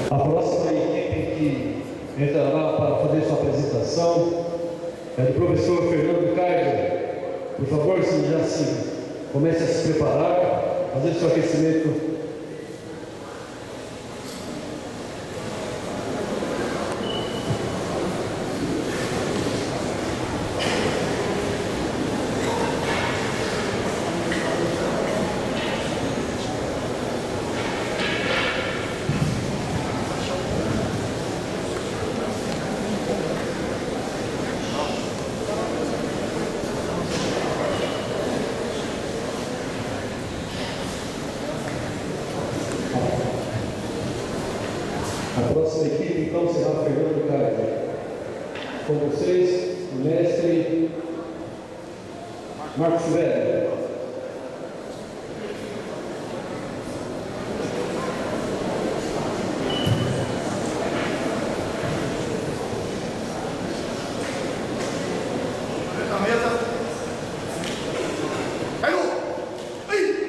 A próxima equipe que entrará para fazer sua apresentação é do professor Fernando Kaiser. Por favor, se já comece a se preparar, fazer seu aquecimento. A próxima equipe, então, será Fernando Kaiser. Com vocês, o mestre Marcos Velho. A mesa. Caiu! Aí!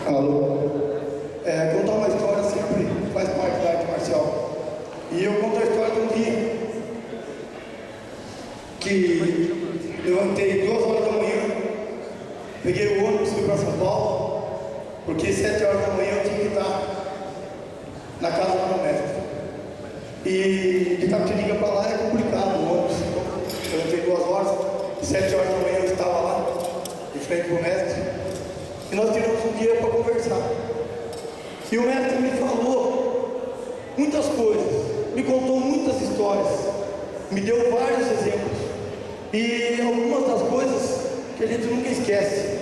Alô? Contar uma história sempre faz parte da arte marcial. E eu conto a história de um dia que levantei 2 horas da manhã, peguei o ônibus, fui para São Paulo, porque 7 horas da manhã eu tinha que estar na casa do meu mestre. E de Itapetininga para lá é complicado o ônibus. Eu levantei 2 horas, 7 horas da manhã eu estava lá, de frente para o mestre, e nós tivemos um dia para conversar. E o mestre me falou muitas coisas, me contou muitas histórias, me deu vários exemplos, e algumas das coisas que a gente nunca esquece.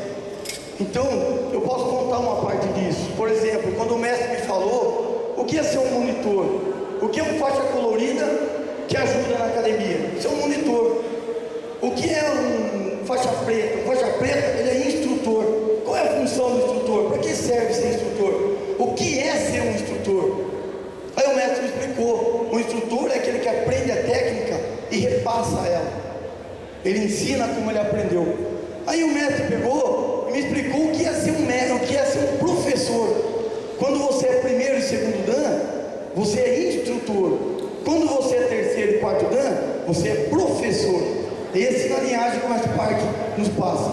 Então, eu posso contar uma parte disso. Por exemplo, quando o mestre me falou o que é ser um monitor, o que é um faixa colorida que ajuda na academia, ser um monitor. O que é um faixa preta? Um faixa preta, ele é instrutor. Qual é a função do instrutor? Para que serve ser instrutor? O que é ser um instrutor? Aí o mestre me explicou. O instrutor é aquele que aprende a técnica e repassa ela. Ele ensina como ele aprendeu. Aí o mestre pegou e me explicou o que é ser um mestre, o que é ser um professor. Quando você é primeiro e segundo dan, você é instrutor. Quando você é terceiro e quarto dan, você é professor. Esse na linhagem que o Mestre Park nos passa.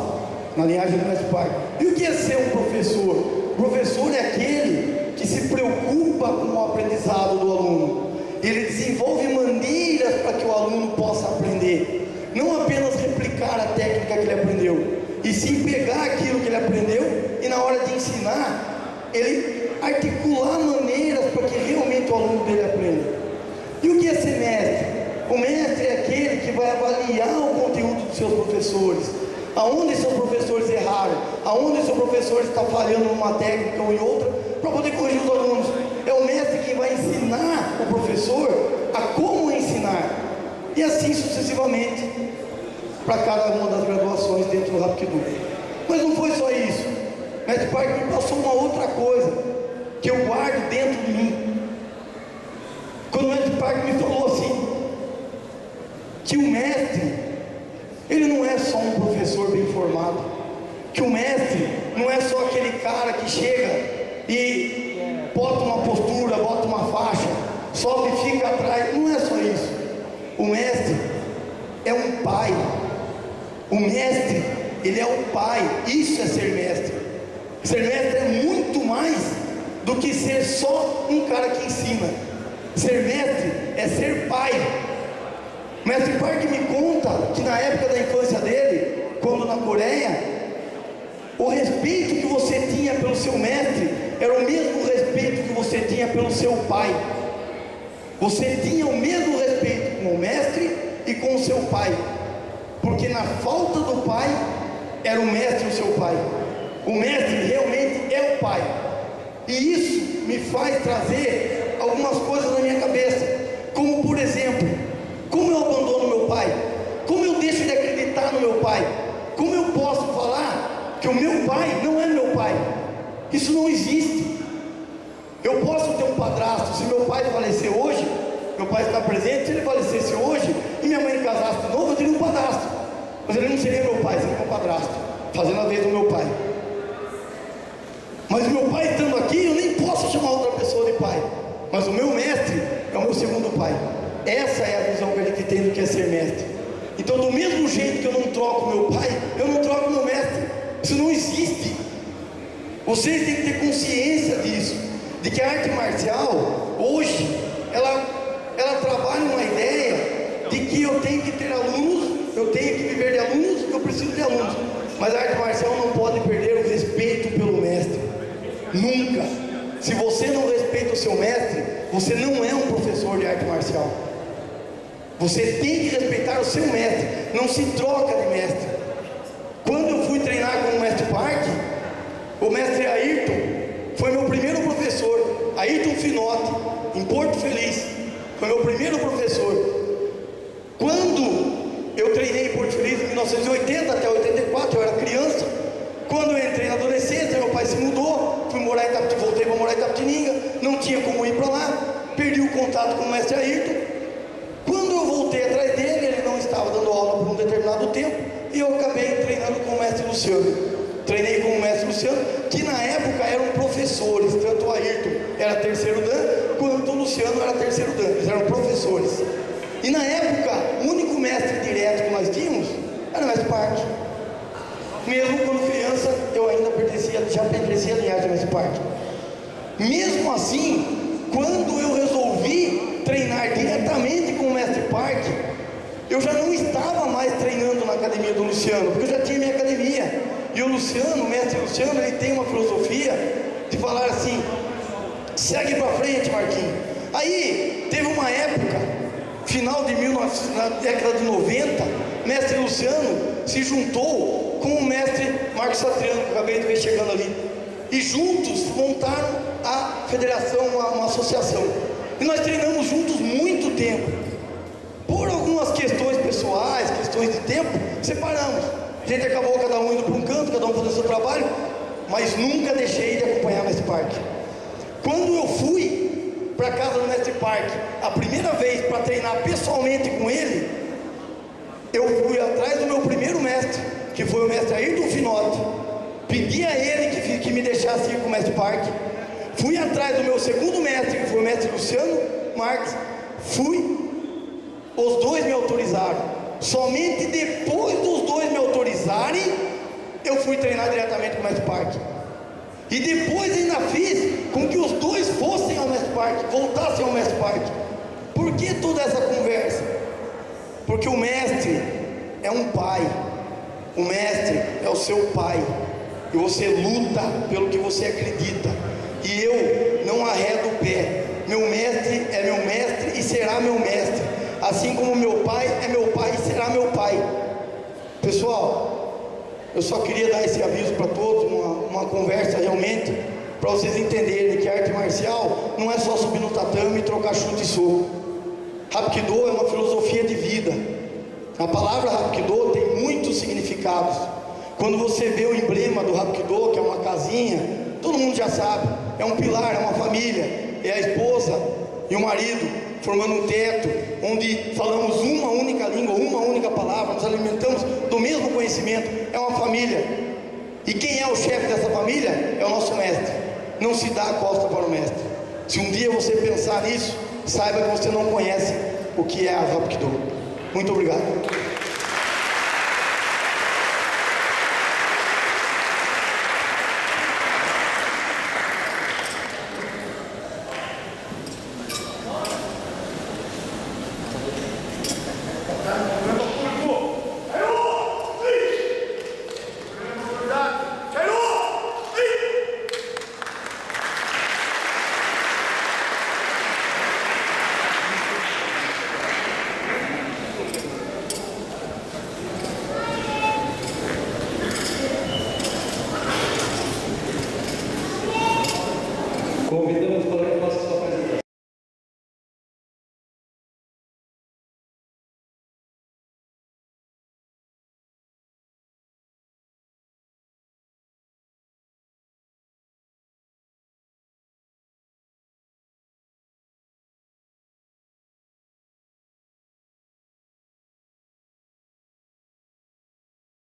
Na linhagem do Mestre Park. E o que é ser um professor? O professor é aquele que se preocupa com o aprendizado do aluno. Ele desenvolve maneiras para que o aluno possa aprender. Não apenas replicar a técnica que ele aprendeu, e sim pegar aquilo que ele aprendeu e na hora de ensinar, ele articular maneiras para que realmente o aluno dele aprenda. E o que é ser mestre? O mestre é aquele que vai avaliar o conteúdo dos seus professores, aonde seus professores erraram, aonde seu professor está falhando numa técnica ou em outra, para poder corrigir os alunos. É o mestre que vai ensinar o professor a como ensinar, e assim sucessivamente, para cada uma das graduações dentro do Rapkido. Mas não foi só isso. O Mestre Park me passou uma outra coisa, que eu guardo dentro de mim. Quando o Mestre Park me falou assim, que o mestre, ele não é só um professor bem formado, que o mestre não é só aquele cara que chega e bota uma postura, bota uma faixa, sobe e fica atrás. Não é só isso. O mestre é um pai. O mestre, ele é um pai. Isso é ser mestre. Ser mestre é muito mais do que ser só um cara que ensina. Ser mestre é ser pai. O Mestre Park me conta que na época da infância dele, quando na Coreia, o respeito que você tinha pelo seu mestre era o mesmo respeito que você tinha pelo seu pai. Você tinha o mesmo respeito com o mestre e com o seu pai, porque na falta do pai, era o mestre o seu pai. O mestre realmente é o pai. E isso me faz trazer algumas coisas na minha cabeça, como por exemplo, como eu abandono meu pai? Como eu deixo de acreditar no meu pai? Como eu posso falar que o meu pai não é meu pai? Isso não existe. Eu posso ter um padrasto. Se meu pai falecer hoje, meu pai está presente. Se ele falecesse hoje e minha mãe casasse de novo, eu teria um padrasto. Mas ele não seria meu pai, seria um padrasto, fazendo a vez do meu pai. Mas o meu pai estando aqui, eu nem posso chamar outra pessoa de pai. Mas o meu mestre é o meu segundo pai. Essa é a visão que a gente tem do que é ser mestre. Então, do mesmo jeito que eu não troco meu pai, eu não troco meu mestre. Isso não existe. Vocês têm que ter consciência disso, de que a arte marcial, hoje, ela trabalha uma ideia de que eu tenho que ter alunos, eu tenho que viver de alunos, eu preciso de alunos. Mas a arte marcial não pode perder o respeito pelo mestre. Nunca. Se você não respeita o seu mestre, você não é um professor de arte marcial. Você tem que respeitar o seu mestre, não se troca de mestre. Quando eu fui treinar com o Mestre Park, o mestre Ayrton foi meu primeiro professor. Ayrton Finotti, em Porto Feliz, foi meu primeiro professor. Quando eu treinei em Porto Feliz, em 1980 até 84, eu era criança. Quando eu entrei na adolescência, meu pai se mudou, voltei para morar em Itapetininga, não tinha como ir para lá, perdi o contato com o mestre Ayrton. Quando eu voltei atrás dele, ele não estava dando aula por um determinado tempo, e eu acabei treinando com o mestre Luciano. treinei com o mestre Luciano, que na época eram professores, tanto o Ayrton era terceiro dan, quanto o Luciano era terceiro dan, eles eram professores. E na época, o único mestre direto que nós tínhamos era o mestre Park. Mesmo quando criança, eu ainda já pertencia à linhagem do mestre Park. Mesmo assim, quando eu resolvi treinar diretamente com o mestre Park, eu já não estava mais treinando na academia do Luciano, porque eu já tinha minha academia. E o Luciano, o mestre Luciano, ele tem uma filosofia de falar assim: segue pra frente, Marquinhos. Aí, teve uma época, final de 1900, na década de 90, mestre Luciano se juntou com o mestre Marcos Satriano, que eu acabei de ver chegando ali. E juntos montaram a federação, uma associação. E nós treinamos juntos muito tempo. Por algumas questões pessoais, questões de tempo, separamos. A gente acabou cada um indo para um canto, cada um fazendo seu trabalho, mas nunca deixei de acompanhar o mestre Park. Quando eu fui para a casa do mestre Park, a primeira vez para treinar pessoalmente com ele, eu fui atrás do meu primeiro mestre, que foi o mestre Ayrton Finotti. Pedi a ele que me deixasse ir com o mestre Park. Fui atrás do meu segundo mestre, que foi o mestre Luciano Marques. Os dois me autorizaram. Somente depois dos dois me autorizarem, eu fui treinar diretamente com o mestre Park. E depois ainda fiz com que os dois fossem ao mestre Park, voltassem ao mestre Park. Por que toda essa conversa? Porque o mestre é um pai. O mestre é o seu pai. E você luta pelo que você acredita. E eu não arredo o pé. Meu mestre é meu mestre e será meu mestre. Assim como meu pai é meu pai e será meu pai. Pessoal, eu só queria dar esse aviso para todos, uma conversa realmente, para vocês entenderem que a arte marcial não é só subir no tatame e trocar chute e soco. Hapkido é uma filosofia de vida. A palavra Hapkido tem muitos significados. Quando você vê o emblema do Hapkido, que é uma casinha, todo mundo já sabe, é um pilar, é uma família, é a esposa e o marido formando um teto, onde falamos uma única língua, uma única palavra, nos alimentamos do mesmo conhecimento, é uma família. E quem é o chefe dessa família? É o nosso mestre. Não se dá a costa para o mestre. Se um dia você pensar nisso, saiba que você não conhece o que é a Hapkido. Muito obrigado.